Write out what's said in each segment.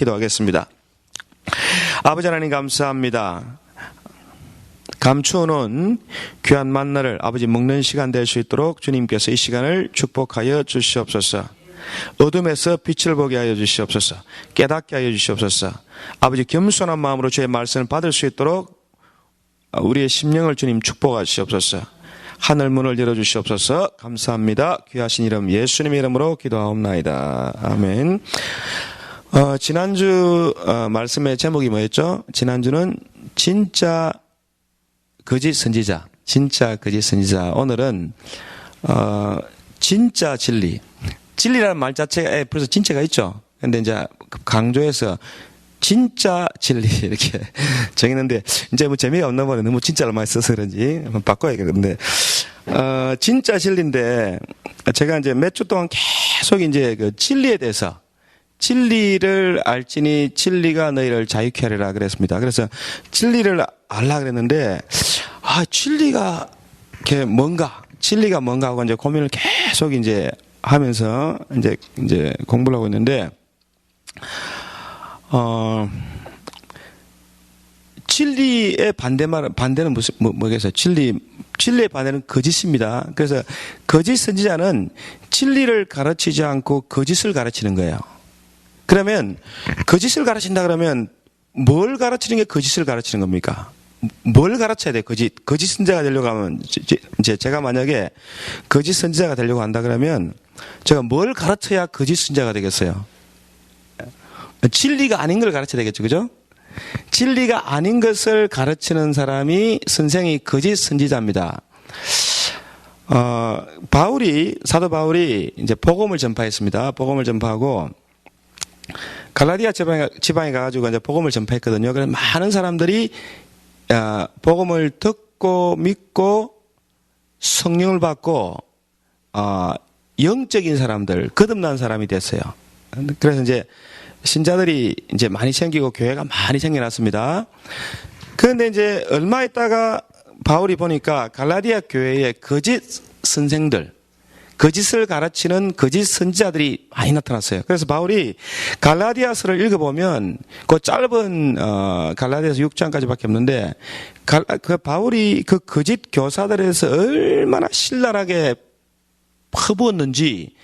기도하겠습니다. 아버지 하나님 감사합니다. 감추어놓은 귀한 만나를 아버지 먹는 시간 될 수 있도록 주님께서 이 시간을 축복하여 주시옵소서. 어둠에서 빛을 보게 하여 주시옵소서. 깨닫게 하여 주시옵소서. 아버지 겸손한 마음으로 주의 말씀을 받을 수 있도록 우리의 심령을 주님 축복하시옵소서. 하늘 문을 열어주시옵소서. 감사합니다. 귀하신 이름 예수님의 이름으로 기도하옵나이다. 아멘. 지난주 말씀의 제목이 뭐였죠? 지난주는 진짜 거짓 선지자, 진짜 거짓 선지자. 오늘은 진짜 진리. 진리라는 말 자체에 벌써 진짜가 있죠. 근데 이제 강조해서 진짜 진리 이렇게 정했는데 이제 뭐 재미가 없나 보네. 너무 진짜를 많이 써서 그런지 한번 바꿔야겠는데 진짜 진리인데 제가 이제 몇 주 동안 계속 이제 그 진리에 대해서 진리를 알지니 진리가 너희를 자유케 하리라 그랬습니다. 그래서 진리를 알라 그랬는데 진리가 이게 뭔가 진리가 뭔가 하고 이제 고민을 계속 이제 하면서 이제 공부를 하고 있는데 진리의 반대는 무슨 뭐겠어요? 진리의 반대는 거짓입니다. 그래서 거짓 선지자는 진리를 가르치지 않고 거짓을 가르치는 거예요. 그러면 거짓을 가르친다 그러면 뭘 가르치는 게 거짓을 가르치는 겁니까? 뭘 가르쳐야 돼요? 거짓 선지자가 되려고 하면 이제 제가 만약에 거짓 선지자가 되려고 한다 그러면 제가 뭘 가르쳐야 거짓 선지자가 되겠어요? 진리가 아닌 걸 가르쳐야 되겠죠, 그죠? 진리가 아닌 것을 가르치는 사람이 선생이 거짓 선지자입니다. 사도 바울이 이제 복음을 전파했습니다. 복음을 전파하고 갈라디아 지방에 가가지고 이제 복음을 전파했거든요. 그래서 많은 사람들이 복음을 듣고 믿고 성령을 받고 영적인 사람들, 거듭난 사람이 됐어요. 그래서 이제 신자들이 이제 많이 생기고 교회가 많이 생겨났습니다. 그런데 이제 얼마 있다가 바울이 보니까 갈라디아 교회에 거짓 선생들, 거짓을 가르치는 거짓 선지자들이 많이 나타났어요. 그래서 바울이 갈라디아서를 읽어보면 그 짧은 갈라디아서 6장까지밖에 없는데 그 바울이 그 거짓 교사들에서 얼마나 신랄하게 퍼부었는지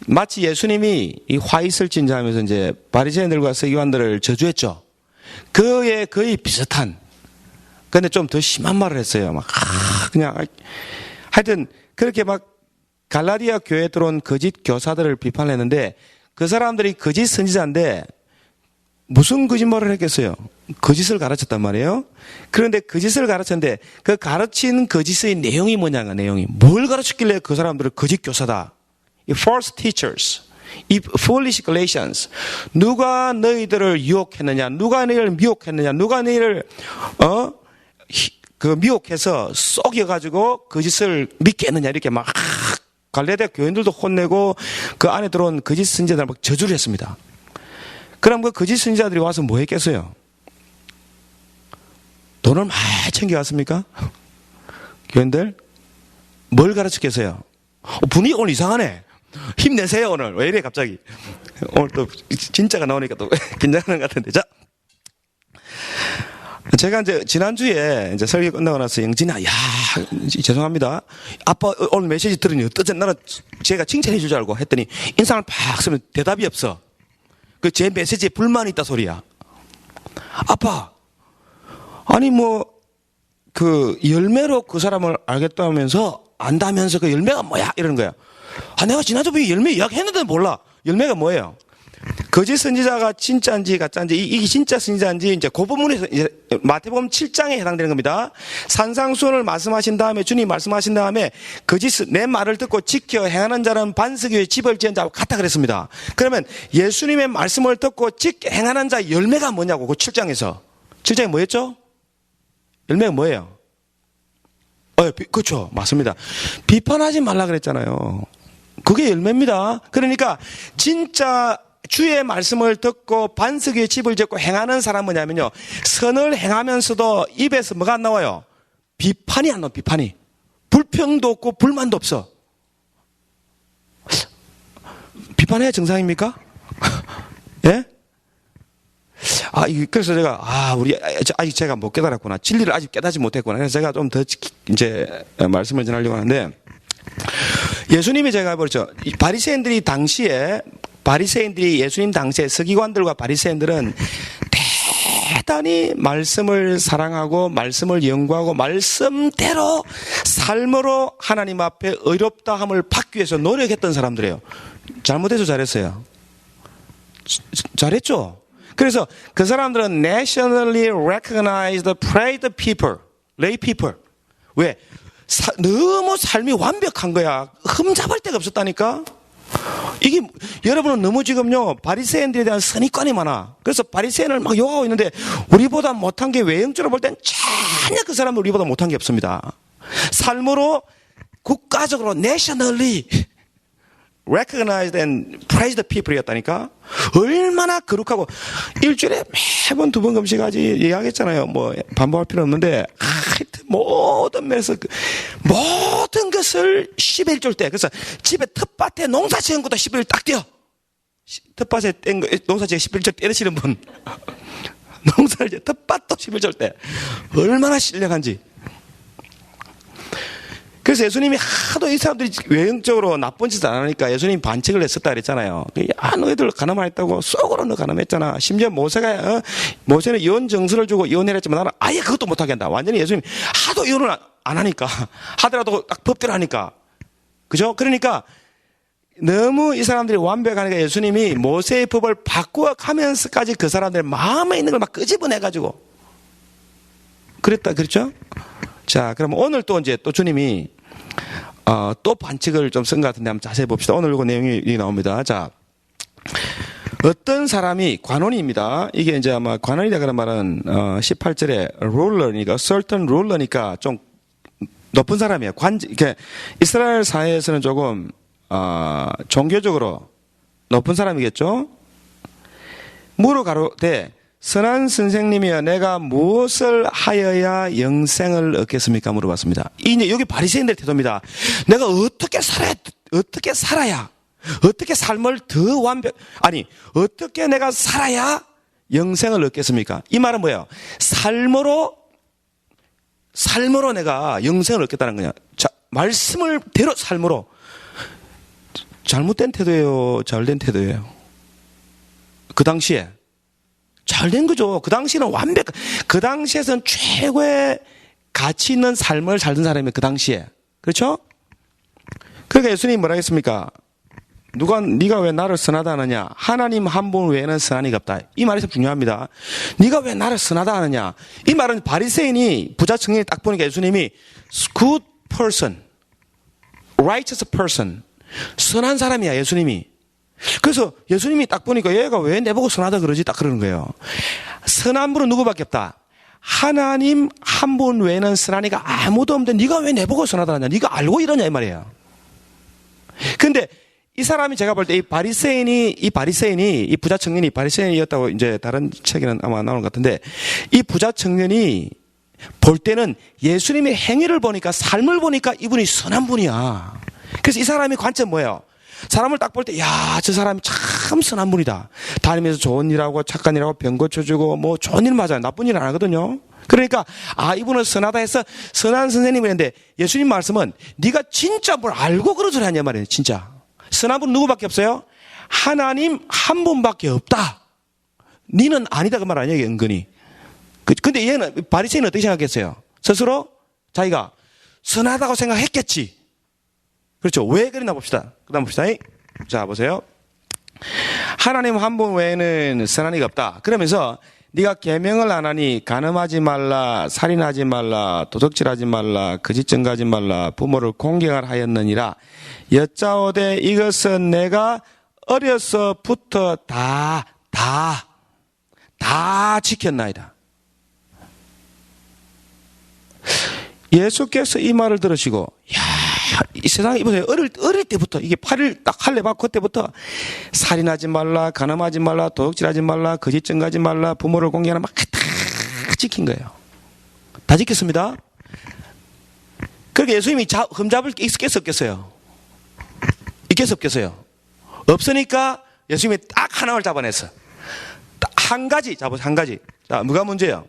마치 예수님이 이 화 있을 진자하면서 이제 바리새인들과 서기관들을 저주했죠. 그에 거의 비슷한. 근데 좀 더 심한 말을 했어요. 그냥 하여튼 그렇게 막 갈라디아 교회에 들어온 거짓 교사들을 비판했는데 그 사람들이 거짓 선지자인데 무슨 거짓말을 했겠어요? 거짓을 가르쳤단 말이에요. 그런데 거짓을 가르쳤는데 그 가르친 거짓의 내용이 뭐냐가 내용이 뭘 가르쳤길래 그 사람들을 거짓 교사다. 이 false teachers, 이 foolish Galatians, 누가 너희들을 유혹했느냐, 누가 너희를 미혹했느냐, 누가 너희를 미혹해서 속여가지고 거짓을 믿게 했느냐 이렇게 막 갈라디아 교인들도 혼내고 그 안에 들어온 거짓 선지자들 막 저주를 했습니다. 그럼 그 거짓 선지자들이 와서 뭐 했겠어요? 돈을 많이 챙겨왔습니까? 교인들 뭘 가르쳤겠어요? 분위기 오늘 이상하네. 힘내세요 오늘. 왜 이래 갑자기? 오늘 또 진짜가 나오니까 또 긴장하는 것 같은데. 자, 제가 이제 지난주에 이제 설교 끝나고 나서 영진아, 죄송합니다. 아빠 오늘 메시지 들으니 어떠지? 나는 제가 칭찬해 줄 줄 알고 했더니 인상을 팍 쓰면 대답이 없어. 그 제 메시지에 불만이 있다 소리야. 아빠, 아니 그 열매로 그 사람을 알겠다면서 안다면서 그 열매가 뭐야? 이러는 거야. 내가 지난주에 열매 이야기했는데 몰라. 열매가 뭐예요? 거짓 선지자가 진짜인지 가짜인지 이게 진짜 선지자인지 이제 그 부분에서 이제 마태복음 7장에 해당되는 겁니다. 산상수훈을 말씀하신 다음에 주님 말씀하신 다음에 내 말을 듣고 지켜 행하는 자는 반석 위에 집을 지은 자와 같다 그랬습니다. 그러면 예수님의 말씀을 듣고 행하는 자 열매가 뭐냐고 그 7장에 뭐였죠? 열매가 뭐예요? 그렇죠. 맞습니다. 비판하지 말라 그랬잖아요. 그게 열매입니다. 그러니까 진짜 주의 말씀을 듣고 반석 위에 집을 짓고 행하는 사람은 뭐냐면요. 선을 행하면서도 입에서 뭐가 안 나와요? 비판이 안 나와요. 비판이. 불평도 없고 불만도 없어. 비판해야 정상입니까? 예? 그래서 제가, 아직 제가 못 깨달았구나. 진리를 아직 깨닫지 못했구나. 그래서 제가 좀 더 이제 말씀을 전하려고 하는데, 예수님이 제가 그렇죠. 바리새인들이 예수님 당시에 서기관들과 바리새인들은 대단히 말씀을 사랑하고 말씀을 연구하고 말씀대로 삶으로 하나님 앞에 의롭다함을 받기 위해서 노력했던 사람들이에요. 잘못해서 잘했어요. 잘했죠. 그래서 그 사람들은 nationally recognized praised people, lay people. 왜? 너무 삶이 완벽한 거야. 흠잡을 데가 없었다니까. 이게 여러분은 너무 지금요 바리새인들에 대한 선입관이 많아. 그래서 바리새인을 막 욕하고 있는데 우리보다 못한 게 외형적으로 볼 땐 전혀 그 사람은 우리보다 못한 게 없습니다. 삶으로 국가적으로 nationally recognized and praised people이었다니까. 얼마나 거룩하고 일주일에 매번 2번 금식하지 이야기했잖아요. 뭐 반복할 필요 없는데 하여튼 모든 면에서 모든 것을 11절 때 그래서 집에 텃밭에 농사 지은 것도 11절 딱 떼어. 텃밭에 농사 지은 11절 때리시는 분 농사를 이제 텃밭도 11절 때 얼마나 신령한지. 그래서 예수님이 하도 이 사람들이 외형적으로 나쁜 짓을 안 하니까 예수님이 반칙을 했었다 그랬잖아요. 너희들 가늠했다고 속으로 너 가늠했잖아. 심지어 모세는 이혼 정서를 주고 이혼해라 했지만 나는 아예 그것도 못하게 한다. 완전히 예수님이 하도 이혼을 안 하니까 하더라도 딱 법대로 하니까. 그죠? 그러니까 너무 이 사람들이 완벽하니까 예수님이 모세의 법을 바꾸어 가면서까지 그 사람들 마음에 있는 걸 막 끄집어내가지고 그랬죠? 자, 그럼 오늘 또 주님이 또 반칙을 좀 쓴 것 같은데 한번 자세히 봅시다. 오늘 이거 내용이 나옵니다. 자, 어떤 사람이 관원입니다. 이게 이제 아마 관원이라 그런 말은 18절에 ruler니까 certain ruler니까 좀 높은 사람이에요. 이렇게 이스라엘 사회에서는 조금 종교적으로 높은 사람이겠죠. 무로 가로되 선한 선생님이여 내가 무엇을 하여야 영생을 얻겠습니까? 물어봤습니다. 여기 바리새인들의 태도입니다. 내가 어떻게 살아야 어떻게 삶을 더 어떻게 내가 살아야 영생을 얻겠습니까? 이 말은 뭐예요? 삶으로 내가 영생을 얻겠다는 거냐. 자, 말씀을 대로 삶으로. 잘못된 태도예요? 잘된 태도예요? 그 당시에 잘된 거죠. 그 당시에는 그 당시에서는 최고의 가치 있는 삶을 살던 사람이 그 당시에. 그렇죠? 그러니까 예수님이 뭐라 했습니까? 네가 왜 나를 선하다 하느냐? 하나님 한 분 외에는 선한 이가 없다. 이 말이 참 중요합니다. 네가 왜 나를 선하다 하느냐? 이 말은 바리새인이 부자 청년이 딱 보니까 예수님이 good person, righteous person, 선한 사람이야 예수님이. 그래서 예수님이 딱 보니까 얘가 왜 내보고 선하다 그러지? 딱 그러는 거예요. 선한 분은 누구밖에 없다. 하나님 한 분 외에는 선한 이가 아무도 없는데 네가 왜 내보고 선하다 하냐? 네가 알고 이러냐 이 말이에요. 근데 이 사람이 제가 볼 때 이 부자 청년이 바리새인이었다고 이제 다른 책에는 아마 나오는 것 같은데 이 부자 청년이 볼 때는 예수님의 행위를 보니까 삶을 보니까 이분이 선한 분이야. 그래서 이 사람의 관점 뭐예요? 사람을 딱 볼 때, 저 사람이 참 선한 분이다. 다니면서 좋은 일하고 착한 일하고 병 고쳐주고 뭐 좋은 일 맞아요. 나쁜 일 안 하거든요. 그러니까 이분은 선하다 해서 선한 선생님이었는데 예수님 말씀은 네가 진짜 뭘 알고 그런 소리 하냐 말이에요. 진짜. 선한 분은 누구밖에 없어요? 하나님 한 분밖에 없다. 니는 아니다 그 말 아니에요. 은근히. 근데 얘는 바리새인은 어떻게 생각했어요? 스스로 자기가 선하다고 생각했겠지. 그렇죠. 왜 그랬나 봅시다. 그 다음 봅시다. 자, 보세요. 하나님 한 분 외에는 선한 이가 없다. 그러면서 네가 계명을 안 하니 간음하지 말라, 살인하지 말라, 도둑질하지 말라, 거짓 증거하지 말라, 부모를 공경하라 하였느니라. 여짜오되 이것은 내가 어려서부터 다 지켰나이다. 예수께서 이 말을 들으시고 이 세상에 보세요. 어릴 때부터 이게 팔을 딱 할래봐 그때부터 살인하지 말라, 간음하지 말라, 도둑질하지 말라, 거짓 증거하지 말라, 부모를 공경하라 막 다 지킨 거예요. 다 지켰습니다. 그러니까 예수님이 흠잡을 게 있겠어 없겠어요? 있겠어 없겠어요? 없으니까 예수님이 딱 하나를 잡아냈어. 딱 한 가지. 자, 보세요. 한 가지. 자, 뭐가 문제예요?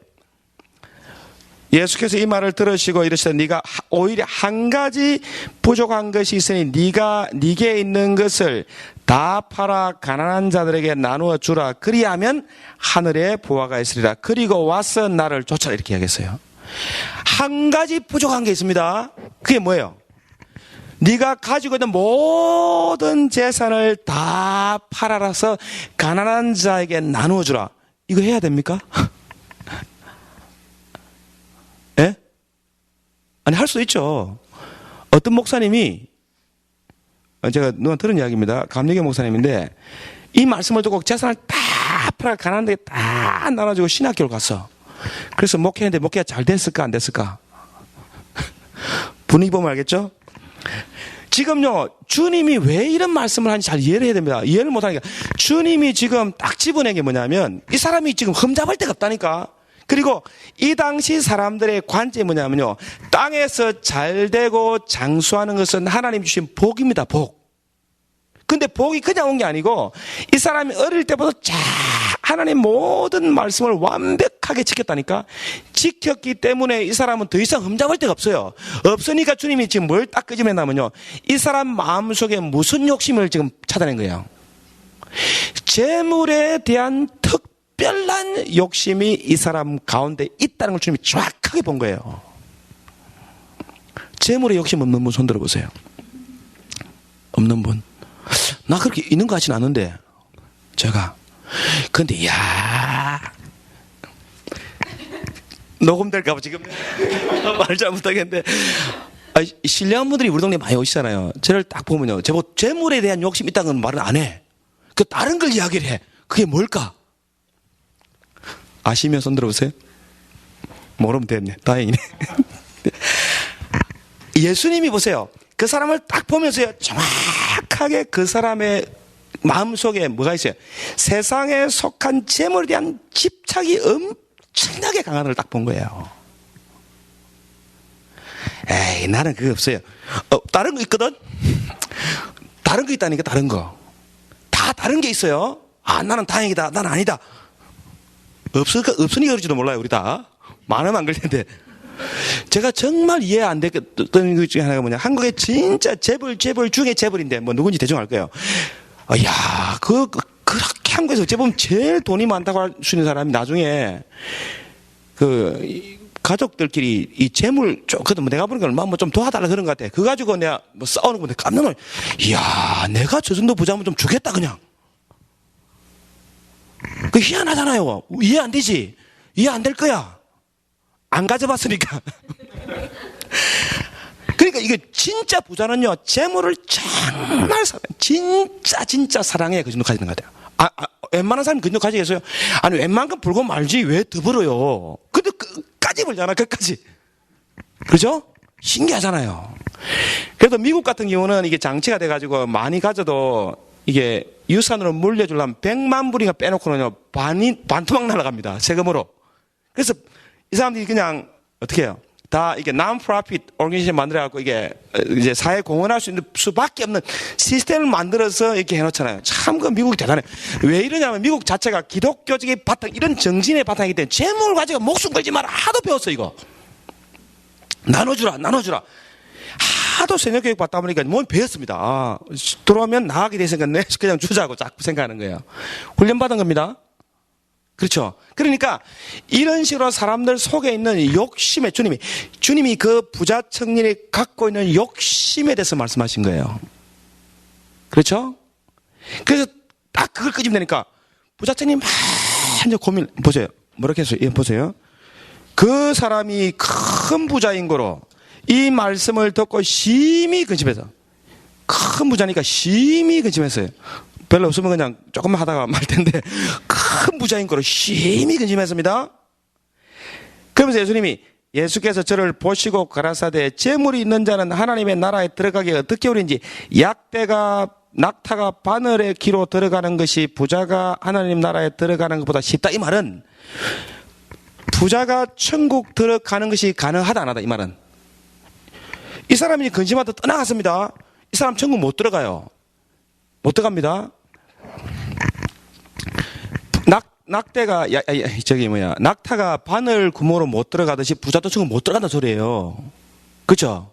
예수께서 이 말을 들으시고 이르시되 네가 오히려 한 가지 부족한 것이 있으니 네게 있는 것을 다 팔아 가난한 자들에게 나누어 주라. 그리하면 하늘에 보화가 있으리라. 그리고 와서 나를 쫓아라. 이렇게 이야기했어요. 한 가지 부족한 게 있습니다. 그게 뭐예요? 네가 가지고 있는 모든 재산을 다 팔아라서 가난한 자에게 나누어 주라. 이거 해야 됩니까? 예? 아니, 할 수 있죠. 어떤 목사님이, 제가 누가 들은 이야기입니다. 감리교 목사님인데, 이 말씀을 듣고 재산을 다 팔아 가난한 데에 다 나눠주고 신학교를 갔어. 그래서 목회했는데 목회가 잘 됐을까, 안 됐을까? 분위기 보면 알겠죠? 지금요, 주님이 왜 이런 말씀을 하는지 잘 이해를 해야 됩니다. 이해를 못하니까. 주님이 지금 딱 집어낸 게 뭐냐면, 이 사람이 지금 흠잡을 데가 없다니까. 그리고 이 당시 사람들의 관점이 뭐냐면요, 땅에서 잘 되고 장수하는 것은 하나님 주신 복입니다, 복. 근데 복이 그냥 온 게 아니고, 이 사람이 어릴 때부터 잘 하나님 모든 말씀을 완벽하게 지켰다니까. 지켰기 때문에 이 사람은 더 이상 흠잡을 데가 없어요. 없으니까 주님이 지금 뭘 딱 끄집어내냐면요, 이 사람 마음속에 무슨 욕심을 지금 찾아낸 거예요? 재물에 대한 특별한 욕심이 이 사람 가운데 있다는 걸 주님이 정확하게 본 거예요. 재물에 욕심 없는 분 손 들어보세요. 없는 분. 나 그렇게 있는 것 같지는 않은데, 제가. 근데, 녹음될까봐 지금 말 잘못하겠는데, 신뢰한 분들이 우리 동네에 많이 오시잖아요. 저를 딱 보면요, 제법 재물에 대한 욕심이 있다는 건 말은 안 해. 그 다른 걸 이야기를 해. 그게 뭘까? 아시면 손 들어보세요. 모르면 됐네. 다행이네. 예수님이 보세요. 그 사람을 딱 보면서요, 정확하게 그 사람의 마음속에 뭐가 있어요? 세상에 속한 재물에 대한 집착이 엄청나게 강한 걸 딱 본 거예요. 에이, 나는 그거 없어요. 다른 거 있거든? 다른 거 있다니까, 다른 거. 다 다른 게 있어요. 아, 나는 다행이다. 나는 아니다. 없으니까 그럴지도 몰라요, 우리 다. 많으면 안 그럴 텐데. 제가 정말 이해 안 됐던 것 중에 하나가 뭐냐. 한국에 진짜 재벌 중에 재벌인데, 뭐 누군지 대충 알 거예요. 그렇게 한국에서 어찌 보면 제일 돈이 많다고 할 수 있는 사람이 나중에, 가족들끼리 이 재물, 그래도 뭐 내가 보니까 얼마 뭐 좀 도와달라 그런 것 같아. 그거 가지고 내가 뭐 싸우는 건데 깜짝 놀라. 이야, 내가 저 정도 부자면 좀 주겠다, 그냥. 그 희한하잖아요. 이해 안 되지? 이해 안 될 거야. 안 가져봤으니까. 그러니까 이게 진짜 부자는요, 재물을 정말 진짜 사랑해. 그 정도 가지는 것 같아요. 웬만한 사람이 그 정도 가지겠어요? 아니, 웬만큼 벌고 말지 왜 더 벌어요? 근데 끝까지 벌잖아, 끝까지. 그죠? 신기하잖아요. 그래도 미국 같은 경우는 이게 장치가 돼가지고 많이 가져도 이게 유산으로 물려주려면 100만 불인가 빼놓고는요, 반토막 날아갑니다. 세금으로. 그래서 이 사람들이 그냥, 어떻게 해요? 다 이게 non-profit organization 만들어갖고 이게 이제 사회에 공헌할 수 있는 수밖에 없는 시스템을 만들어서 이렇게 해놓잖아요. 참, 그 미국이 대단해. 왜 이러냐면 미국 자체가 기독교적인 바탕, 이런 정신의 바탕이기 때문에 재물 가지고 목숨 걸지 마라. 하도 배웠어, 이거. 나눠주라. 하도 새벽교육 받다 보니까 뭐 배웠습니다. 들어오면 나가게 됐으니까 그냥 주자고 자꾸 생각하는 거예요. 훈련받은 겁니다. 그렇죠. 그러니까 이런 식으로 사람들 속에 있는 욕심에 주님이 그 부자 청년이 갖고 있는 욕심에 대해서 말씀하신 거예요. 그렇죠? 그래서 딱 그걸 끄집내니까 부자 청년이 많이 고민, 보세요. 뭐라고 했어요? 예, 보세요. 그 사람이 큰 부자인 거로 이 말씀을 듣고 심히 근심해서, 큰 부자니까 심히 근심했어요. 별로 없으면 그냥 조금만 하다가 말 텐데, 큰 부자인 거로 심히 근심했습니다. 그러면서 예수께서 저를 보시고 가라사대, 재물이 있는 자는 하나님의 나라에 들어가기 어떻게 어린지, 낙타가 바늘의 귀로 들어가는 것이 부자가 하나님 나라에 들어가는 것보다 쉽다. 이 말은 부자가 천국 들어가는 것이 가능하다 안 하다, 이 말은. 이 사람이 근심하다 떠나갔습니다. 이 사람 천국 못 들어가요. 못 들어갑니다. 낙타가 바늘 구멍으로 못 들어가듯이 부자도 천국 못 들어간다는 소리예요. 그죠?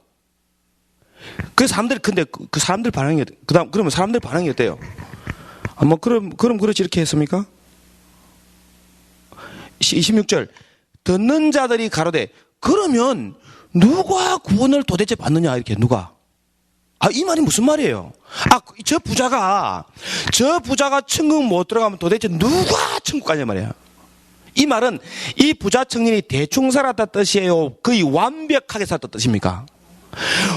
그 사람들이, 근데 그 사람들 반응이, 그러면 사람들 반응이 어때요? 그럼 그렇지 이렇게 했습니까? 26절. 듣는 자들이 가로되, 그러면 누가 구원을 도대체 받느냐, 이렇게, 누가? 이 말이 무슨 말이에요? 저 부자가 천국 못 들어가면 도대체 누가 천국 가냐 말이야. 이 말은 이 부자 청년이 대충 살았다 뜻이에요? 거의 완벽하게 살았다 뜻입니까?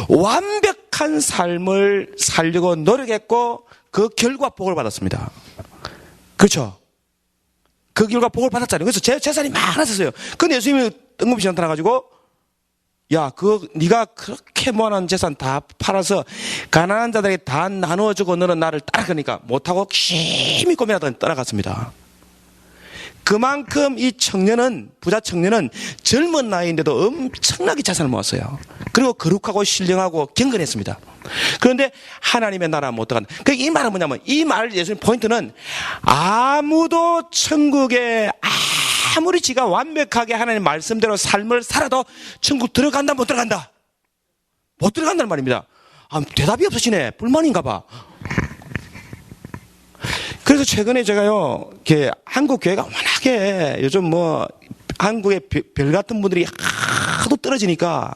완벽한 삶을 살려고 노력했고 그 결과 복을 받았습니다. 그렇죠? 그 결과 복을 받았잖아요. 그래서 재산이 많았었어요. 근데 예수님이 뜬금없이 나타나가지고 야, 네가 그렇게 모아놓은 재산 다 팔아서 가난한 자들에게 다 나누어주고 너는 나를 따라가니까 못하고 심히 고민하다가 떠나갔습니다. 그만큼 이 부자 청년은 젊은 나이인데도 엄청나게 자산을 모았어요. 그리고 거룩하고 신령하고 경건했습니다. 그런데 하나님의 나라 못 들어간다. 이 말은 뭐냐면, 이 말 예수님 포인트는 아무도 천국에 아무리 지가 완벽하게 하나님 말씀대로 삶을 살아도 천국 들어간다, 못 들어간다? 못 들어간다는 말입니다. 대답이 없으시네. 불만인가 봐. 그래서 최근에 제가요, 한국 교회가 워낙에 요즘 한국의 별 같은 분들이 하도 떨어지니까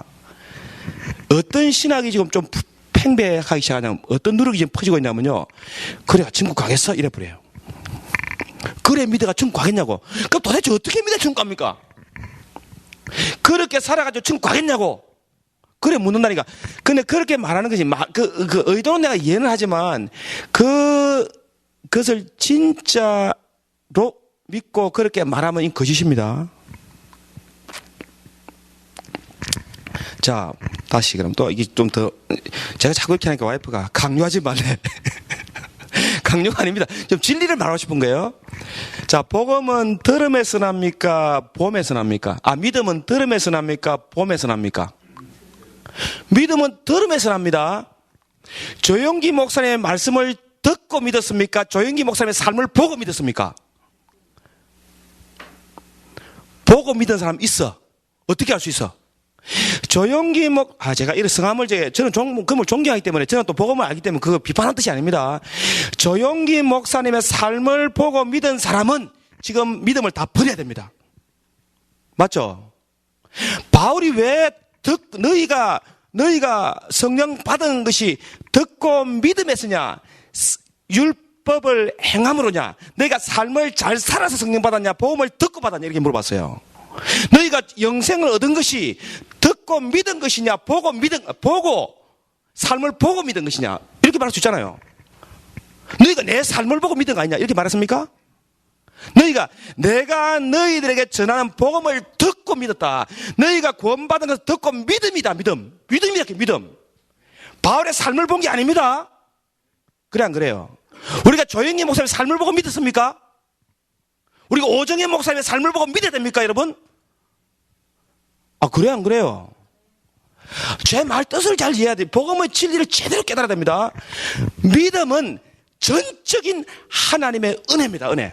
어떤 신학이 지금 좀 팽배하기 시작하냐면, 어떤 누룩이 지금 퍼지고 있냐면요. 그래, 천국 가겠어? 이래 버려요. 그래, 믿어가 천국 가겠냐고. 그럼 도대체 어떻게 믿어 천국 갑니까? 그렇게 살아가지고 천국 가겠냐고. 그래, 묻는다니까. 근데 그렇게 말하는 것이, 그 의도는 내가 이해는 하지만, 그것을 진짜로 믿고 그렇게 말하면 이 거짓입니다. 자, 다시 그럼 또 이게 좀 더, 제가 자꾸 이렇게 하니까 와이프가 강요하지 말래. 강요가 아닙니다. 좀 진리를 말하고 싶은 거예요. 자, 복음은 들음에서 납니까? 봄에서 납니까? 믿음은 들음에서 납니까? 봄에서 납니까? 믿음은 들음에서 납니다. 조영기 목사님의 말씀을 듣고 믿었습니까? 조영기 목사님의 삶을 보고 믿었습니까? 보고 믿은 사람 있어. 어떻게 알 수 있어? 조영기 제가 이런 성함을 저는 그걸 존경하기 때문에, 저는 또 복음을 알기 때문에 그거 비판한 뜻이 아닙니다. 조영기 목사님의 삶을 보고 믿은 사람은 지금 믿음을 다 버려야 됩니다. 맞죠? 바울이 왜 너희가 성령 받은 것이 듣고 믿음에서냐, 율법을 행함으로냐, 너희가 삶을 잘 살아서 성령 받았냐, 복음을 듣고 받았냐, 이렇게 물어봤어요. 너희가 영생을 얻은 것이 듣고 믿은 것이냐, 삶을 보고 믿은 것이냐, 이렇게 말할 수 있잖아요. 너희가 내 삶을 보고 믿은 거 아니냐, 이렇게 말했습니까? 내가 너희들에게 전하는 복음을 듣고 믿었다. 너희가 구원받은 것을 듣고 믿음이다, 믿음. 바울의 삶을 본 게 아닙니다. 그래, 안 그래요? 우리가 조영기 목사님의 삶을 보고 믿었습니까? 우리가 오정현 목사님의 삶을 보고 믿어야 됩니까, 여러분? 그래, 안 그래요? 제 말 뜻을 잘 이해해야 돼요. 복음의 진리를 제대로 깨달아야 됩니다. 믿음은 전적인 하나님의 은혜입니다, 은혜.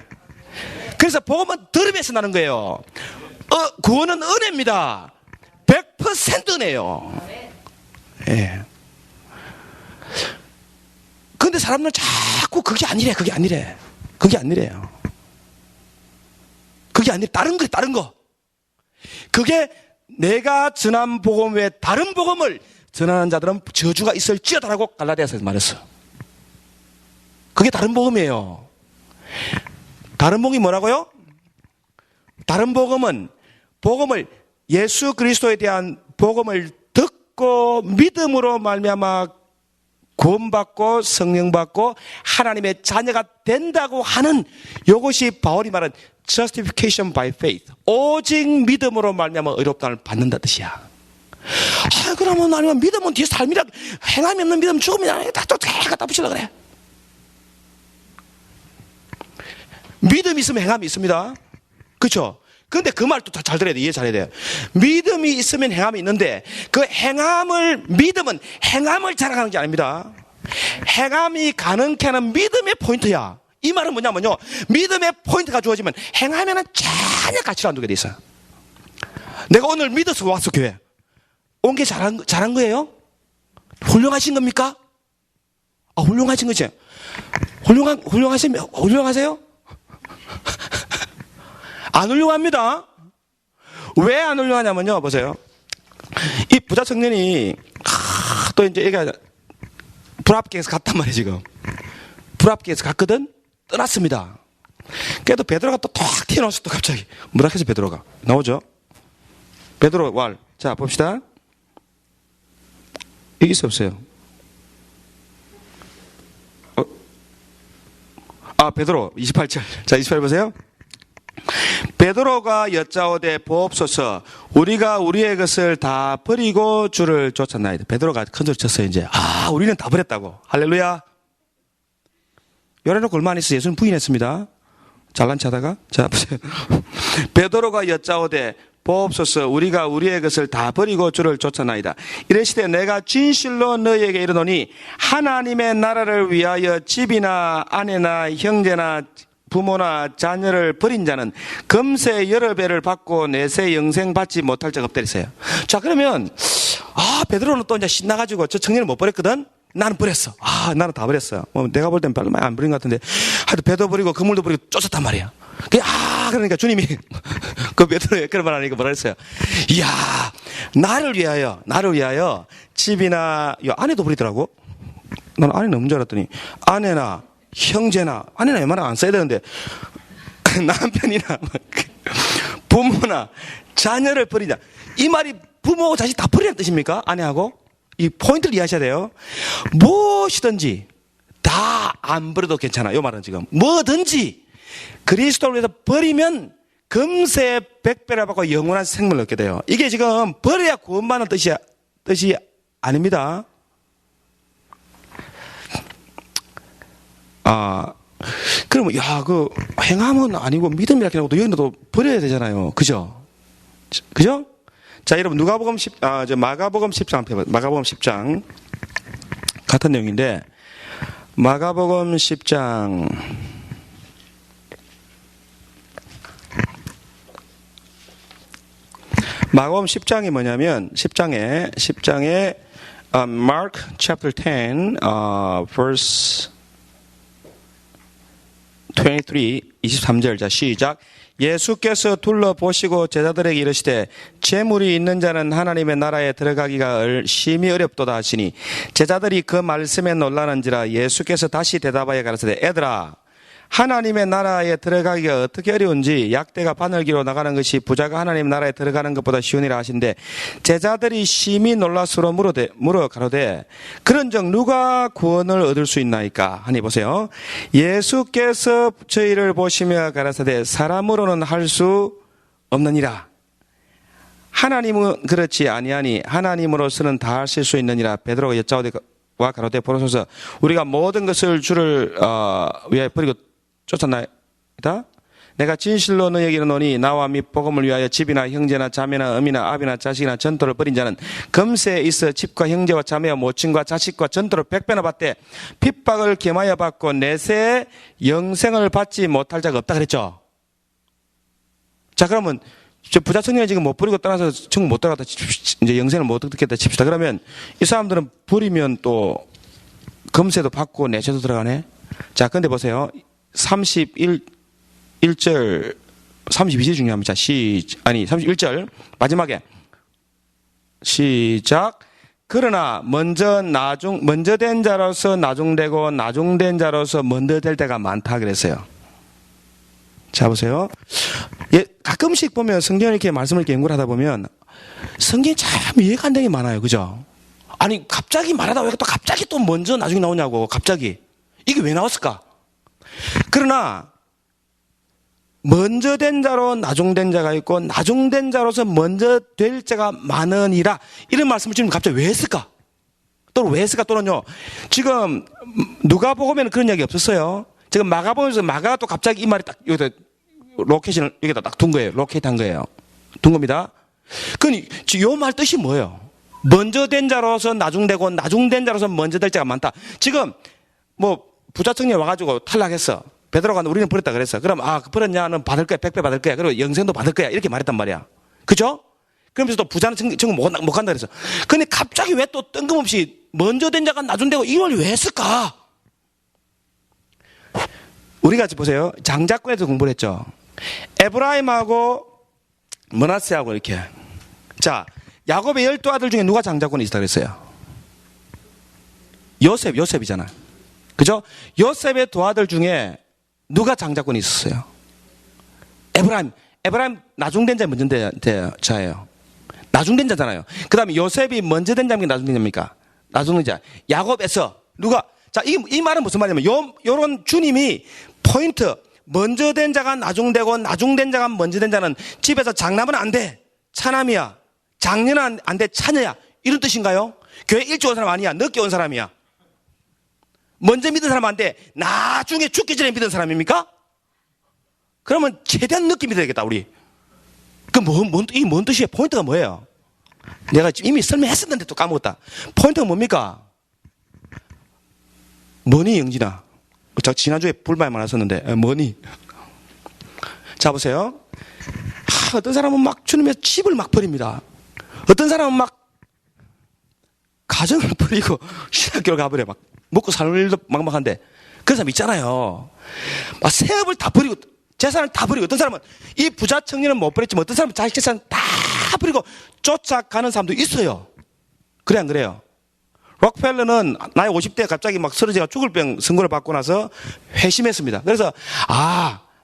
그래서 복음은 들음에서 나는 거예요. 구원은 은혜입니다. 100% 은혜예요. 예. 근데 사람들은 자꾸 그게 아니래요. 다른 거. 그게 내가 전한 복음 외에 다른 복음을 전하는 자들은 저주가 있을지어다라고 갈라디아서에서 말했어. 그게 다른 복음이에요. 다른 복음이 뭐라고요? 다른 복음은 예수 그리스도에 대한 복음을 듣고 믿음으로 말미암아 구원받고 성령받고 하나님의 자녀가 된다고 하는, 이것이 바울이 말한 justification by faith, 오직 믿음으로 말미암아 의롭다를 받는다 뜻이야. 그러면 아니면 믿음은 뒤에 삶이라, 행함이 없는 믿음 죽음이야. 또 갖다 붙이려고 그래. 믿음이 있으면 행함이 있습니다. 그렇죠? 근데 그 말도 잘 들어야 돼. 이해 잘해야 돼요. 믿음이 있으면 행함이 있는데, 믿음은 행함을 자랑하는 게 아닙니다. 행함이 가능케 하는 믿음의 포인트야. 이 말은 뭐냐면요. 믿음의 포인트가 주어지면 행하면은 전혀 가치를 안 두게 돼 있어요. 내가 오늘 믿어서 왔어, 교회. 온 게 잘한 거예요? 훌륭하신 겁니까? 아, 훌륭하신 거지. 훌륭하세요? 안 훌륭합니다. 왜 안 훌륭하냐면요. 보세요. 이 부자 청년이, 또 이제 얘가 불합격해서 갔단 말이에요, 지금. 불합격해서 갔거든? 떠났습니다. 그래도 베드로가 또 탁 튀어나왔어, 또 갑자기. 뭐라 해서 베드로가. 나오죠? 베드로 왈. 자, 봅시다. 이길 수 없어요. 베드로 28절. 자, 28절 보세요. 베드로가 여짜오되 보옵소서 우리가 우리의 것을 다 버리고 주를 쫓았나이다. 베드로가 큰 소리 쳤어요, 이제. 우리는 다 버렸다고. 할렐루야. 열어놓고 얼마 안 있어 예수는 부인했습니다. 잘난 체하다가. 자, 보세요. 베드로가 여짜오되 보옵소서 우리가 우리의 것을 다 버리고 주를 쫓았나이다. 이르시되 내가 진실로 너희에게 이르노니 하나님의 나라를 위하여 집이나 아내나 형제나 부모나 자녀를 버린 자는 금세 여러 배를 받고 내세 영생 받지 못할 자가 없다 했어요. 자, 그러면 베드로는 또 이제 신나가지고 저 청년을 못 버렸거든. 나는 버렸어. 나는 다 버렸어요. 내가 볼 땐 별로 많이 안 버린 것 같은데 하여튼 배도 버리고 그물도 버리고 쫓았단 말이야. 그러니까 주님이 그 베드로에 그런 말 하니까 뭐라 했어요? 이야, 나를 위하여 집이나 아내도 버리더라고. 나는 아내는 없는 줄 알았더니 아내나 형제나 아내는 웬만하면 안 써야 되는데 남편이나 부모나 자녀를 버리자. 이 말이 부모하고 자식 다 버리는 뜻입니까? 아내하고? 이 포인트를 이해하셔야 돼요. 무엇이든지 다 안 버려도 괜찮아. 이 말은 지금 뭐든지 그리스도를 위해서 버리면 금세 100배를 받고 영원한 생명을 얻게 돼요. 이게 지금 버려야 구원받는 뜻이 아닙니다. 그러면 행함은 아니고 믿음이라고 하고도 여기도 버려야 되잖아요. 그죠? 자, 여러분 마가복음 10장 마가복음 10장 같은 내용인데 마가복음 10장 마가복음 10장이 뭐냐면 10장에 Mark chapter 10 verse 23절. 자, 시작. 예수께서 둘러보시고 제자들에게 이르시되 재물이 있는 자는 하나님의 나라에 들어가기가 심히 어렵도다 하시니 제자들이 그 말씀에 놀라는지라. 예수께서 다시 대답하여 가라사대 애들아 하나님의 나라에 들어가기가 어떻게 어려운지 약대가 바늘기로 나가는 것이 부자가 하나님의 나라에 들어가는 것보다 쉬우니라 하신데 제자들이 심히 놀라스러 물어 가로되 그런즉 누가 구원을 얻을 수 있나이까 하니 보세요. 예수께서 저희를 보시며 가라사대 사람으로는 할 수 없느니라. 하나님은 그렇지 아니하니 하나님으로서는 다 하실 수 있느니라. 베드로가 여짜오되 와 가로되 보소서 우리가 모든 것을 주를 위하여 버리고 쫓았나이다. 내가 진실로 너희에게 이르노니 나와 및 복음을 위하여 집이나 형제나 자매나 어미나 아비나 자식이나 전토를 벌인 자는 금세 있어 집과 형제와 자매와 모친과 자식과 전토를 100배나 받되 핍박을 겸하여 받고 내세 영생을 받지 못할 자가 없다 그랬죠. 자, 그러면 저 부자 청년이 지금 못 버리고 떠나서 천국 못 들어갔다 이제 영생을 못 얻겠다 칩시다. 그러면 이 사람들은 버리면 또 금세도 받고 내세도 들어가네. 자, 근데 보세요. 31절 32절 중요합니다. 31절 마지막에 시작. 그러나 먼저 된 자로서 나중되고 나중된 자로서 먼저 될 때가 많다 그랬어요. 자, 보세요. 가끔씩 보면 성경을 이렇게 말씀을 이렇게 연구를 하다 보면 성경이 참 이해가 안 되는 게 많아요. 그죠? 아니, 갑자기 말하다 왜 또 갑자기 또 먼저 나중에 나오냐고, 갑자기. 이게 왜 나왔을까? 그러나, 먼저 된 자로 나중된 자가 있고, 나중된 자로서 먼저 될 자가 많으니라. 이런 말씀을 지금 갑자기 왜 했을까? 또는 왜 했을까? 또는요, 지금, 누가복음에는 그런 이야기 없었어요. 지금 마가복음에서 마가가 또 갑자기 이 말이 딱 여기다 로케이션을 여기다 딱 둔 거예요. 로케이트 한 거예요. 둔 겁니다. 그럼 요 말 뜻이 뭐예요? 먼저 된 자로서 나중되고 나중된 자로서 먼저 될 자가 많다. 지금 뭐 부자 청년 와가지고 탈락했어. 베드로가 우리는 버렸다 그랬어. 그럼 버렸냐는 받을 거야. 100배 받을 거야. 그리고 영생도 받을 거야. 이렇게 말했단 말이야. 그죠? 그러면서 또 부자는 정말 못 간다 그랬어. 근데 갑자기 왜 또 뜬금없이 먼저 된 자가 나중되고 이걸 왜 했을까? 우리가 보세요. 장자권에서 공부를 했죠. 에브라임하고 므낫세하고 이렇게. 자, 야곱의 12아들 중에 누가 장자권에 있었다 그랬어요? 요셉이잖아. 그죠? 요셉의 두 아들 중에 누가 장자권에 있었어요? 에브라임 나중된 자 먼저 된 자예요. 나중된 자잖아요. 그 다음에 요셉이 먼저 된 자입니까? 나중된 자입니까? 나중된 자. 야곱에서 누가, 자, 이 말은 무슨 말이냐면, 요런 주님이 포인트, 먼저 된 자가 나중되고, 나중된 자가 먼저 된 자는 집에서 장남은 안 돼. 차남이야. 장녀는 안 돼. 차녀야. 이런 뜻인가요? 교회 일찍 온 사람 아니야. 늦게 온 사람이야. 먼저 믿은 사람 안 돼. 나중에 죽기 전에 믿은 사람입니까? 그러면 최대한 늦게 믿어야 되겠다, 우리. 이게 뭔 뜻이에요? 포인트가 뭐예요? 내가 이미 설명했었는데 또 까먹었다. 포인트가 뭡니까? 뭐니, 영진아? 지난주에 불만이 많았었는데, 뭐니? 자, 보세요. 어떤 사람은 막 주님의 집을 막 버립니다. 어떤 사람은 막 가정을 버리고 신학교를 가버려. 막 먹고 사는 일도 막막한데. 그런 사람 있잖아요. 막 세업을 다 버리고, 재산을 다 버리고, 어떤 사람은 이 부자 청년은 못 버렸지만 어떤 사람은 자식 재산 다 버리고 쫓아가는 사람도 있어요. 그래, 안 그래요? 록펠러는 나이 50대에 갑자기 막 쓰러져가 죽을 병 선고를 받고 나서 회심했습니다. 그래서,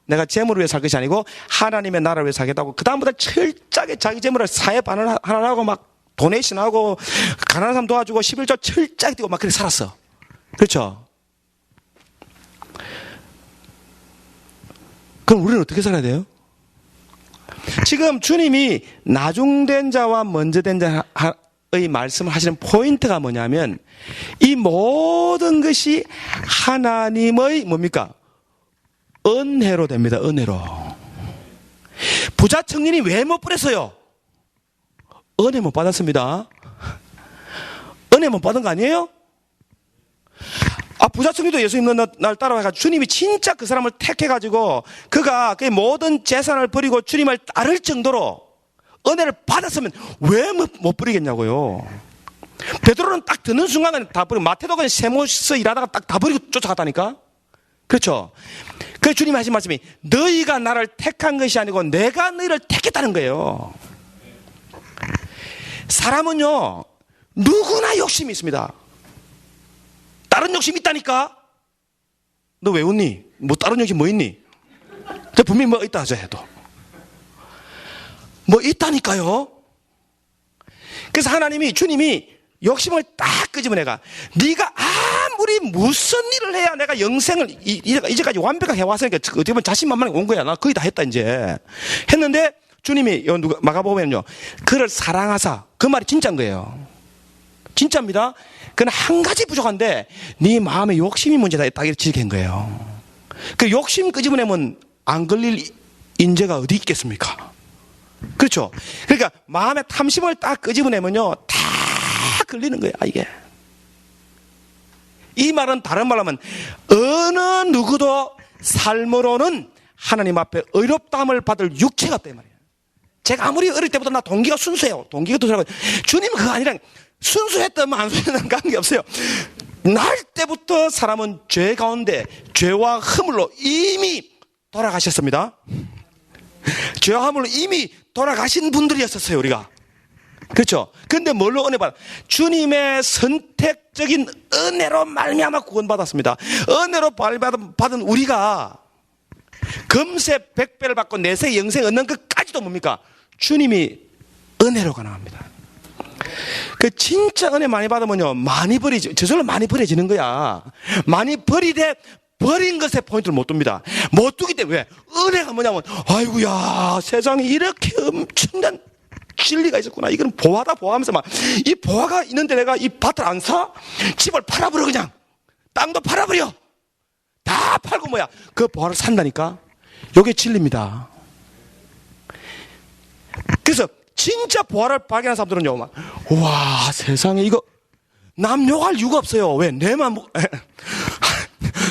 내가 재물을 위해 살 것이 아니고 하나님의 나라를 위해 살겠다고 그다음부터 철저하게 자기 재물을 사회 반환하고 막 도네이션하고 가난한 사람 도와주고 11조 철저하게 뛰고 막 그렇게 살았어. 그렇죠? 그럼 우리는 어떻게 살아야 돼요? 지금 주님이 나중된 자와 먼저 된 자의 말씀을 하시는 포인트가 뭐냐면 이 모든 것이 하나님의 뭡니까? 은혜로 됩니다. 은혜로. 부자 청년이 왜 못 버렸어요? 은혜 못 받았습니다. 은혜 못 받은 거 아니에요? 부자 청년도 예수 믿는 날 따라와가지고 주님이 진짜 그 사람을 택해가지고 그가 그 모든 재산을 버리고 주님을 따를 정도로 은혜를 받았으면 왜 못 버리겠냐고요. 베드로는 딱 듣는 순간에 다 버리고 마태도 그냥 세모스 일하다가 딱 다 버리고 쫓아갔다니까. 그렇죠? 그 주님이 하신 말씀이 너희가 나를 택한 것이 아니고 내가 너희를 택했다는 거예요. 사람은요 누구나 욕심이 있습니다. 다른 욕심이 있다니까. 너 왜 웃니? 뭐 다른 욕심 뭐 있니? 저 분명히 뭐 있다 하자 해도 뭐 있다니까요. 그래서 주님이 욕심을 딱 끄집어내가 네가 아무리 무슨 일을 해야 내가 영생을 이제까지 완벽하게 해왔으니까 어떻게 보면 자신만만하게 온 거야. 나 거의 다 했다 이제 했는데 주님이 마가복음에는요 그를 사랑하사, 그 말이 진짜인 거예요. 진짜입니다. 그건 한 가지 부족한데 네 마음에 욕심이 문제다 딱 이렇게 지적한 거예요. 그 욕심 끄집어내면 안 걸릴 인재가 어디 있겠습니까? 그렇죠? 그러니까 마음의 탐심을 딱 끄집어내면요 다 걸리는 거야 이게. 이 말은 다른 말로 하면 어느 누구도 삶으로는 하나님 앞에 의롭다함을 받을 육체가 없다 이 말이에요. 제가 아무리 어릴 때부터 나 동기가 순수해요. 동기가 더 순수하고 주님은 그거 아니라 순수했다면 안 순수했다는 관계없어요. 날 때부터 사람은 죄 가운데 죄와 허물로 이미 돌아가셨습니다. 죄와 허물로 이미 돌아가신 분들이었었어요 우리가. 그렇죠? 근데 뭘로 은혜 받아? 주님의 선택적인 은혜로 말미암아 구원받았습니다. 은혜로 받은 우리가 금세 100배를 받고 내세 영생 얻는 것까지도 뭡니까? 주님이 은혜로 가능합니다. 그 진짜 은혜 많이 받으면요 많이 저절로 많이 버려지는 거야. 많이 버리되 버린 것에 포인트를 못 둡니다. 못 두기 때문에 왜? 은혜가 뭐냐면 아이고야 세상에 이렇게 엄청난 진리가 있었구나. 이건 보화다 보화하면서 막 이 보화가 있는데 내가 이 밭을 안 사? 집을 팔아버려. 그냥 땅도 팔아버려. 다 팔고 뭐야 그 보화를 산다니까. 이게 진리입니다. 그래서 진짜 보화를 발견한 사람들은요 막, 와 세상에 이거 남 욕할 이유가 없어요. 왜?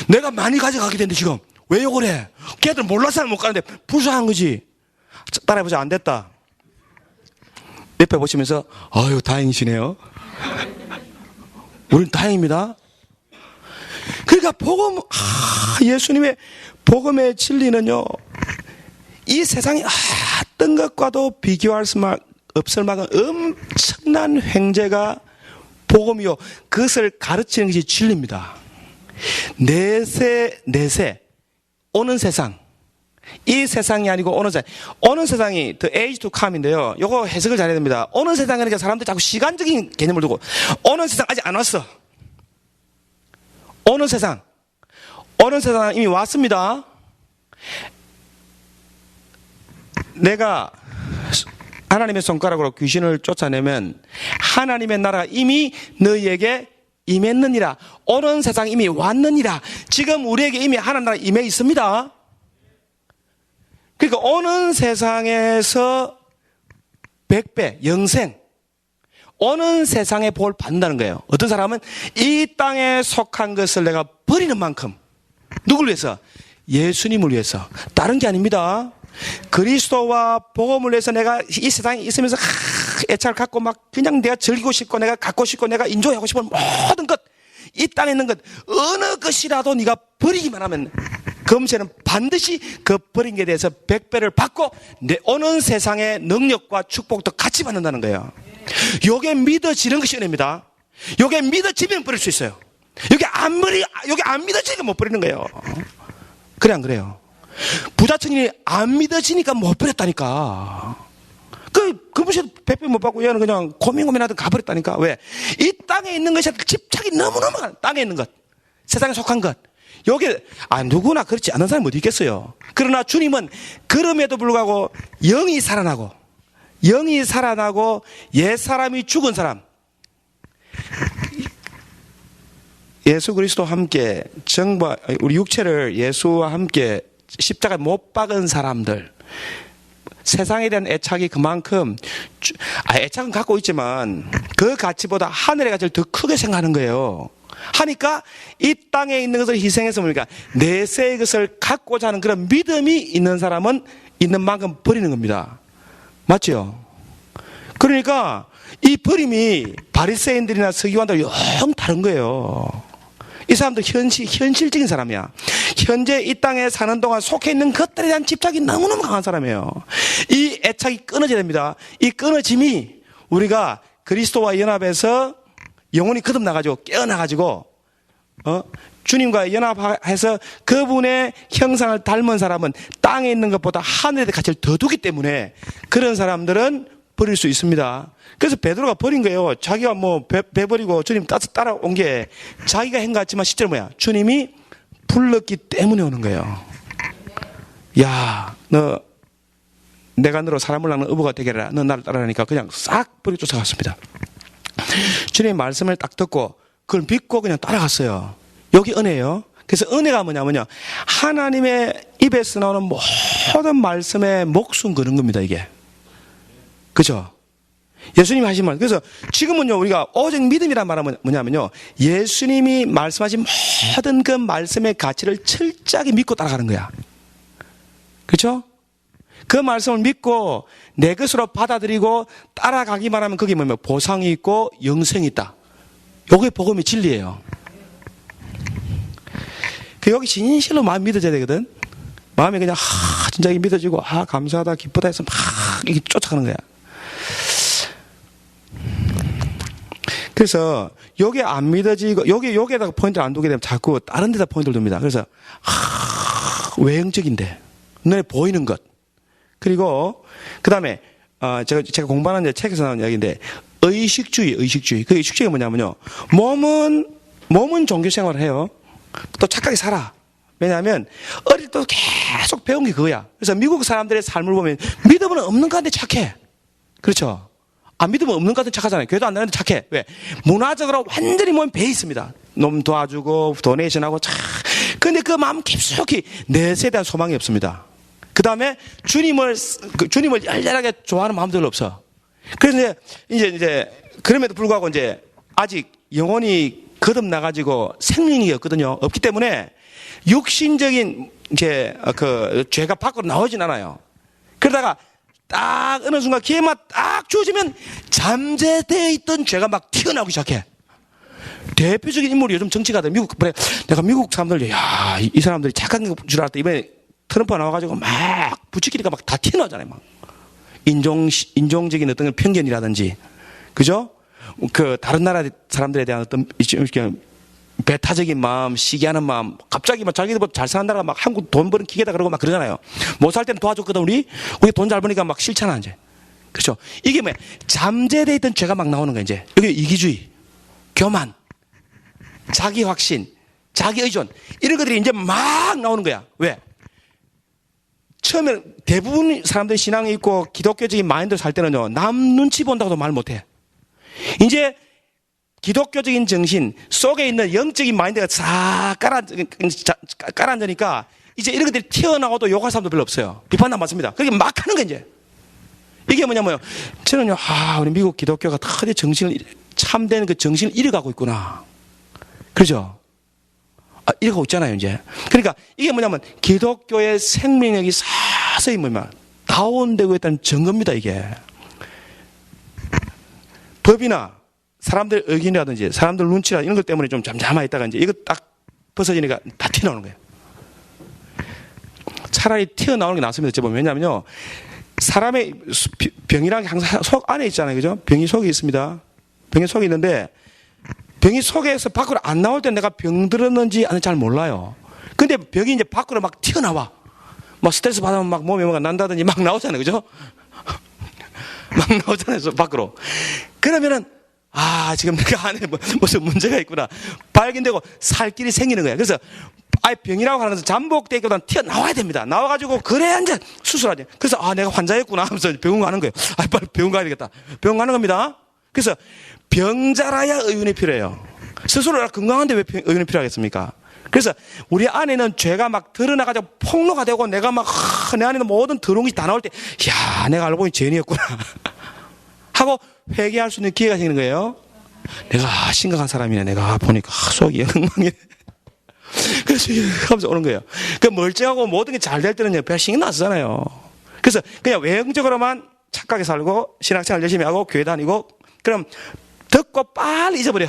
내가 많이 가져가게 됐는데 지금 왜 욕을 해? 걔들 몰라서는 못 가는데 불쌍한 거지. 따라해보자. 안 됐다. 옆에 보시면서 아유 다행이시네요. 우린 다행입니다. 그러니까 복음, 예수님의 복음의 진리는요, 이 세상에 어떤 것과도 비교할 수 없을 만큼 엄청난 횡재가 복음이요. 그것을 가르치는 것이 진리입니다. 내세, 오는 세상. 이 세상이 아니고 오는 세상. 오는 세상이 the age to come인데요. 요거 해석을 잘해야 됩니다. 오는 세상 그러니까 사람들이 자꾸 시간적인 개념을 두고 오는 세상 아직 안 왔어. 오는 세상은 이미 왔습니다. 내가 하나님의 손가락으로 귀신을 쫓아내면 하나님의 나라가 이미 너희에게 임했느니라. 오는 세상 이미 왔느니라. 지금 우리에게 이미 하나님 나라 임해 있습니다. 그러니까 오는 세상에서 100배 영생, 오는 세상의 복을 받는다는 거예요. 어떤 사람은 이 땅에 속한 것을 내가 버리는 만큼, 누굴 위해서? 예수님을 위해서. 다른 게 아닙니다. 그리스도와 복음을 위해서 내가 이 세상에 있으면서 애착을 갖고 막 그냥 내가 즐기고 싶고 내가 갖고 싶고 내가 인조하고 싶은 모든 것, 이 땅에 있는 것 어느 것이라도 네가 버리기만 하면 금세는 반드시 그 버린 게 대해서 100배를 받고 내 오는 세상의 능력과 축복도 같이 받는다는 거예요. 요게 믿어지는 것이 은혜입니다. 요게 믿어지면 버릴 수 있어요. 요게 안 믿어지니까 못 버리는 거예요. 그래 안 그래요? 부자천이 안 믿어지니까 못 버렸다니까. 그분이 100배 못 받고 얘는 그냥 고민하다 가버렸다니까. 왜? 이 땅에 있는 것에 집착이 너무너무 많아. 땅에 있는 것, 세상에 속한 것. 요게 누구나 그렇지 않은 사람이 어디 있겠어요. 그러나 주님은 그럼에도 불구하고 영이 살아나고 옛사람이 죽은 사람, 예수 그리스도와 함께 우리 육체를 예수와 함께 십자가에 못 박은 사람들, 세상에 대한 애착이 그만큼 애착은 갖고 있지만 그 가치보다 하늘의 가치를 더 크게 생각하는 거예요. 하니까 이 땅에 있는 것을 희생해서 뭡니까? 내세의 것을 갖고자 하는 그런 믿음이 있는 사람은 있는 만큼 버리는 겁니다. 맞죠? 그러니까 이 버림이 바리새인들이나 서기관들 영 다른 거예요. 이 사람도 현실적인 사람이야. 현재 이 땅에 사는 동안 속해 있는 것들에 대한 집착이 너무너무 강한 사람이에요. 이 애착이 끊어져야 됩니다. 이 끊어짐이 우리가 그리스도와 연합해서 영혼이 거듭나가지고 깨어나가지고 주님과 연합해서 그분의 형상을 닮은 사람은 땅에 있는 것보다 하늘의 가치를 더 두기 때문에 그런 사람들은 버릴 수 있습니다. 그래서 베드로가 버린 거예요. 자기가 배 버리고 주님 따라온 게 자기가 한 것 같지만 실제로 뭐야? 주님이 불렀기 때문에 오는 거예요. 야, 내가 너로 사람을 낳는 어부가 되게 해라. 너 나를 따라하니까 그냥 싹 버리고 쫓아갔습니다. 주님의 말씀을 딱 듣고 그걸 믿고 그냥 따라갔어요. 여기 은혜예요. 그래서 은혜가 뭐냐면요, 하나님의 입에서 나오는 모든 말씀에 목숨 거는 겁니다. 이게 그죠? 예수님이 하신 말. 그래서 지금은요, 우리가 오직 믿음이란 말은 뭐냐면요, 예수님이 말씀하신 모든 그 말씀의 가치를 철저하게 믿고 따라가는 거야. 그렇죠? 그 말씀을 믿고 내 것으로 받아들이고 따라가기만 하면 그게 뭐냐면 보상이 있고 영생이 있다. 요게 복음의 진리예요. 여기 진실로 마음 믿어져야 되거든. 마음이 그냥 진짜 믿어지고 감사하다 기쁘다 해서 막 이렇게 쫓아가는 거야. 그래서 요게 안 믿어지고 요게다가 포인트를 안 두게 되면 자꾸 다른 데다 포인트를 둡니다. 그래서 외형적인데 눈에 보이는 것. 그리고 그다음에 제가 공부하는 책에서 나온 이야기인데 의식주의. 그 의식주의가 뭐냐면요, 몸은 종교 생활을 해요. 또 착하게 살아. 왜냐하면 어릴 때 계속 배운 게 그거야. 그래서 미국 사람들의 삶을 보면 믿음은 없는 가운데 착해. 그렇죠? 안 믿으면 없는 것 같은 착하잖아요. 교회도 안 다니는데 착해. 왜? 문화적으로 완전히 몸에 배어 있습니다. 놈 도와주고 도네이션하고 근데 그 마음 깊숙이 내세에 대한 소망이 없습니다. 그 다음에 주님을 열렬하게 좋아하는 마음도 별로 없어. 그래서 이제 그럼에도 불구하고 이제 아직 영혼이 거듭나가지고 생명이 없거든요. 없기 때문에 육신적인 죄가 밖으로 나오진 않아요. 그러다가 딱 어느 순간 기회만 딱 주어지면 잠재되어 있던 죄가 막 튀어나오기 시작해. 대표적인 인물이 요즘 정치가들, 내가 미국 사람들, 야, 이 사람들이 착한 줄 알았다. 이번에 트럼프가 나와가지고 막 부추기니까 막 다 튀어나오잖아요. 막. 인종적인 어떤 편견이라든지, 그죠? 다른 나라 사람들에 대한 어떤, 배타적인 마음, 시기하는 마음, 갑자기 막 자기들 잘 사는 나라가 막 한국 돈 버는 기계다 그러고 막 그러잖아요. 못 살 때는 도와줬거든, 우리 돈 잘 버니까 막 싫잖아, 이제. 그렇죠? 이게 뭐야? 잠재되어 있던 죄가 막 나오는 거야, 이제. 여기 이기주의, 교만, 자기 확신, 자기 의존, 이런 것들이 이제 막 나오는 거야. 왜? 처음에 대부분 사람들이 신앙이 있고 기독교적인 마인드를 살 때는요, 남 눈치 본다고도 말 못해. 이제 기독교적인 정신 속에 있는 영적인 마인드가 싹 깔아앉으니까 이제 이런 것들이 튀어나와도 욕할 사람도 별로 없어요. 비판도 많습니다. 그렇게 막 하는 거 이제. 이게 뭐냐면요. 저는요, 우리 미국 기독교가 다들 참된 그 정신을 잃어가고 있구나. 그죠? 잃어가고 있잖아요, 이제. 그러니까 이게 뭐냐면 기독교의 생명력이 서서히 다운되고 있다는 증거입니다, 이게. 법이나 사람들 의견이라든지 사람들 눈치나 이런 것 때문에 좀 잠잠하 있다가 이제 이거 딱 벗어지니까 다 튀어나오는 거예요. 차라리 튀어나오는 게 낫습니다. 제 보면. 왜냐면요. 사람의 병이라는 게 항상 속 안에 있잖아요. 그죠? 병이 속에 있습니다. 병이 속에 있는데 병이 속에서 밖으로 안 나올 때 내가 병 들었는지 잘 몰라요. 근데 병이 이제 밖으로 막 튀어나와. 막 스트레스 받으면 막 몸에 뭐가 난다든지 막 나오잖아요. 그죠? 막 나오잖아요. 밖으로. 그러면은 지금 내가 안에 무슨 문제가 있구나. 발견되고 살 길이 생기는 거야. 그래서 병이라고 하는 것은 잠복되어 있거든 튀어나와야 됩니다. 나와가지고 그래야 이제 수술하지. 그래서 내가 환자였구나 하면서 병원 가는 거예요. 빨리 병원 가야 되겠다. 병원 가는 겁니다. 그래서 병자라야 의원이 필요해요. 스스로 건강한데 왜 의원이 필요하겠습니까? 그래서 우리 안에는 죄가 막 드러나가지고 폭로가 되고 내가 막 내 안에는 모든 더러운 것이 다 나올 때 내가 알고 보니 죄인이었구나 하고 회개할 수 있는 기회가 생기는 거예요. 내가 심각한 사람이네. 내가 보니까 속이 엉망이네. 그래서 하면서 오는 거예요. 그 멀쩡하고 모든 게 잘 될 때는 별 신경 안 쓰잖아요. 그래서 그냥 외형적으로만 착하게 살고 신앙생활 열심히 하고 교회 다니고 그럼 듣고 빨리 잊어버려.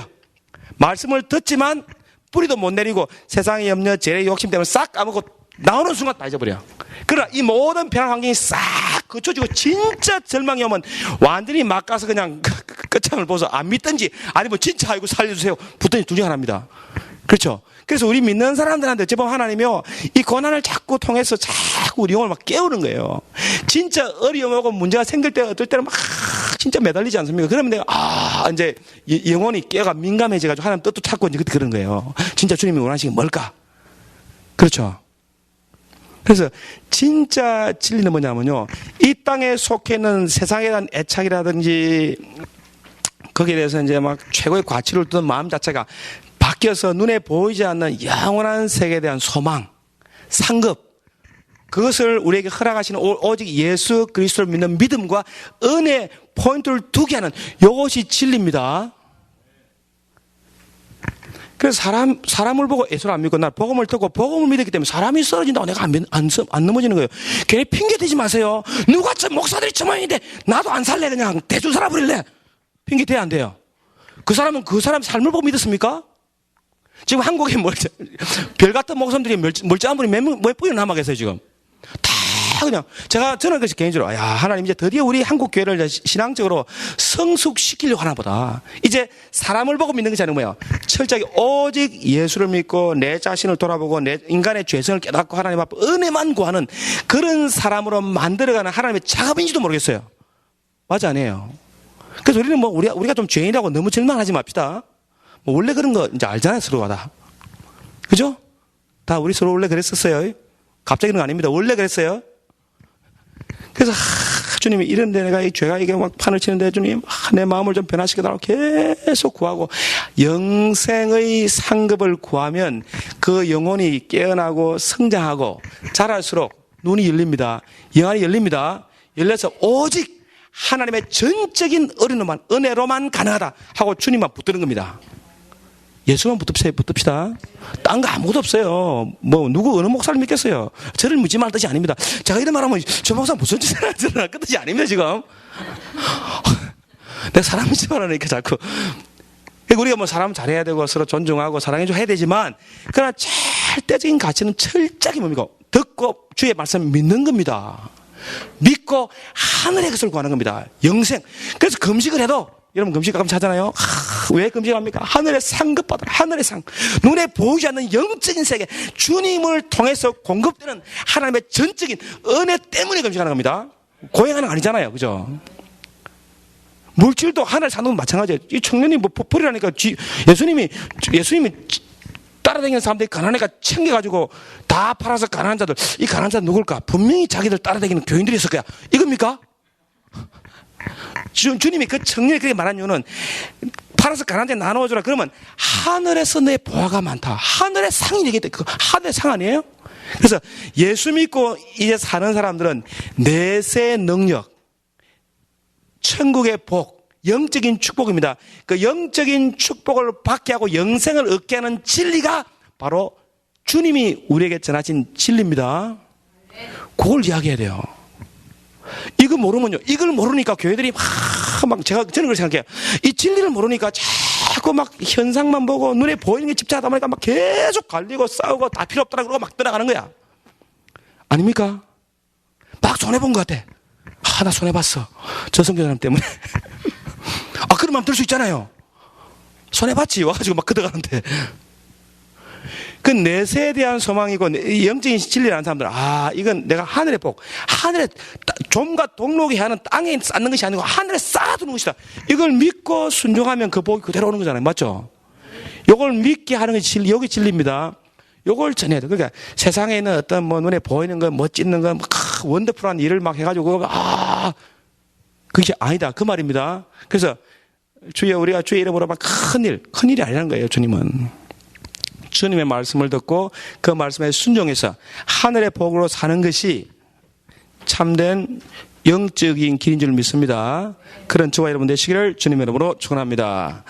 말씀을 듣지만 뿌리도 못 내리고 세상의 염려, 죄의 욕심 때문에 싹 까먹고 나오는 순간 다 잊어버려. 그러나 이 모든 변화 환경이 싹 거쳐지고 진짜 절망이 오면 완전히 막 가서 그냥 끝장을 보서 안 믿든지 아니면 진짜 아이고 살려주세요. 붙더니 둘 중 하나입니다. 그렇죠? 그래서 우리 믿는 사람들한테 어찌보면 하나님이요, 이 고난을 자꾸 통해서 자꾸 우리 영혼을 막 깨우는 거예요. 진짜 어려움하고 문제가 생길 때 어떨 때는 막 진짜 매달리지 않습니까? 그러면 내가 이제 영혼이 깨가 민감해져가지고 하나님 뜻도 찾고 이제 그런 거예요. 진짜 주님이 원하시는 게 뭘까? 그렇죠? 그래서 진짜 진리는 뭐냐면요, 이 땅에 속해 있는 세상에 대한 애착이라든지 거기에 대해서 이제 막 최고의 가치를 두는 마음 자체가 바뀌어서 눈에 보이지 않는 영원한 세계에 대한 소망, 상급, 그것을 우리에게 허락하시는 오직 예수 그리스도를 믿는 믿음과 은혜 포인트를 두게 하는 이것이 진리입니다. 그래서 사람을 보고 예수를 안 믿고 나 복음을 듣고 복음을 믿었기 때문에 사람이 쓰러진다고 내가 안 넘어지는 거예요. 괜히 핑계 대지 마세요. 누가 목사들이 저만인데 나도 안 살래, 그냥 대충 살아버릴래. 핑계 대야 안 돼요. 그 사람은 그 사람 삶을 보고 믿었습니까? 지금 한국에 별 같은 목사님들이 멀쩡한 분이 몇 분이나 남아 계세요, 지금. 다 그냥. 저는 그래서 개인적으로, 하나님 이제 드디어 우리 한국 교회를 신앙적으로 성숙시키려고 하나 보다. 이제 사람을 보고 믿는 것이 아니고 뭐야. 철저하게 오직 예수를 믿고 내 자신을 돌아보고 내 인간의 죄성을 깨닫고 하나님 앞에 은혜만 구하는 그런 사람으로 만들어가는 하나님의 작업인지도 모르겠어요. 맞아, 아니에요. 그래서 우리는 우리가 좀 죄인이라고 너무 절망하지 맙시다. 원래 그런 거 이제 알잖아요, 서로가 다. 그죠? 다 우리 서로 원래 그랬었어요. 갑자기 그런 거 아닙니다. 원래 그랬어요. 그래서 주님이 이런데 내가 이 죄가 이게 막 판을 치는데 주님 내 마음을 좀 변화시켜달라고 계속 구하고 영생의 상급을 구하면 그 영혼이 깨어나고 성장하고 자랄수록 눈이 열립니다. 영안이 열립니다. 열려서 오직 하나님의 전적인 은혜로만 가능하다 하고 주님만 붙드는 겁니다. 예수만 붙읍시다. 딴 거 아무것도 없어요. 뭐 누구 어느 목사를 믿겠어요. 저를 믿지 말 뜻이 아닙니다. 제가 이런 말하면 저 목사 무슨 짓을 하는 그 뜻이 아닙니다 지금. 내가 사람 믿지 말라니까 자꾸. 우리가 뭐 사람 잘해야 되고 서로 존중하고 사랑해줘야 되지만 그러나 절대적인 가치는 철저히 뭡니까? 듣고 주의 말씀 믿는 겁니다. 믿고 하늘의 것을 구하는 겁니다. 영생. 그래서 금식을 해도 여러분 금식 가끔 하잖아요. 왜 금식합니까? 하늘의 상급 받아라. 하늘의 상. 눈에 보이지 않는 영적인 세계 주님을 통해서 공급되는 하나님의 전적인 은혜 때문에 금식하는 겁니다. 고행하는 거 아니잖아요. 그죠? 물질도 하늘 사는 건 마찬가지예요. 이 청년이 뭐 버리라니까 예수님이 따라다니는 사람들이 가난하니까 챙겨가지고 다 팔아서 가난한 자들. 이 가난한 자들 누굴까? 분명히 자기들 따라다니는 교인들이 있을 거야. 이겁니까? 주님이 그 청년이 그렇게 말한 이유는 팔아서 가난한 자 나눠주라. 그러면 하늘에서 내 보화가 많다. 하늘의 상이 얘기했대. 그 하늘의 상 아니에요? 그래서 예수 믿고 이제 사는 사람들은 내세 능력, 천국의 복, 영적인 축복입니다. 그 영적인 축복을 받게 하고 영생을 얻게 하는 진리가 바로 주님이 우리에게 전하신 진리입니다. 그걸 이야기해야 돼요. 이거 모르면요. 이걸 모르니까 교회들이 막 저는 그렇게 생각해요. 이 진리를 모르니까 자꾸 막 현상만 보고 눈에 보이는 게 집착하다 보니까 막 계속 갈리고 싸우고 다 필요 없더라 그러고 막 떠나가는 거야. 아닙니까? 막 손해본 것 같아. 나 손해봤어. 저 선교사님 때문에. 그런 마음 들 수 있잖아요. 손해봤지. 와가지고 막 걷어가는데. 그 내세에 대한 소망이고 영적인 진리라는 사람들은 이건 내가 하늘의 복, 하늘에 좀과 동록이 하는 땅에 쌓는 것이 아니고 하늘에 쌓아두는 것이다. 이걸 믿고 순종하면 그 복이 그대로 오는 거잖아요. 맞죠? 이걸 믿게 하는 것이 진리, 여기 진리입니다. 이걸 전해야 돼. 그러니까 세상에 있는 어떤 뭐 눈에 보이는 거, 멋짓는 거, 원더풀한 일을 막 해가지고 그게 아니다. 그 말입니다. 그래서 우리가 주의 이름으로 막 큰일이 아니라는 거예요. 주님은. 주님의 말씀을 듣고 그 말씀에 순종해서 하늘의 복으로 사는 것이 참된 영적인 길인 줄 믿습니다. 그런 저와 여러분 되시기를 주님의 이름으로 축원합니다.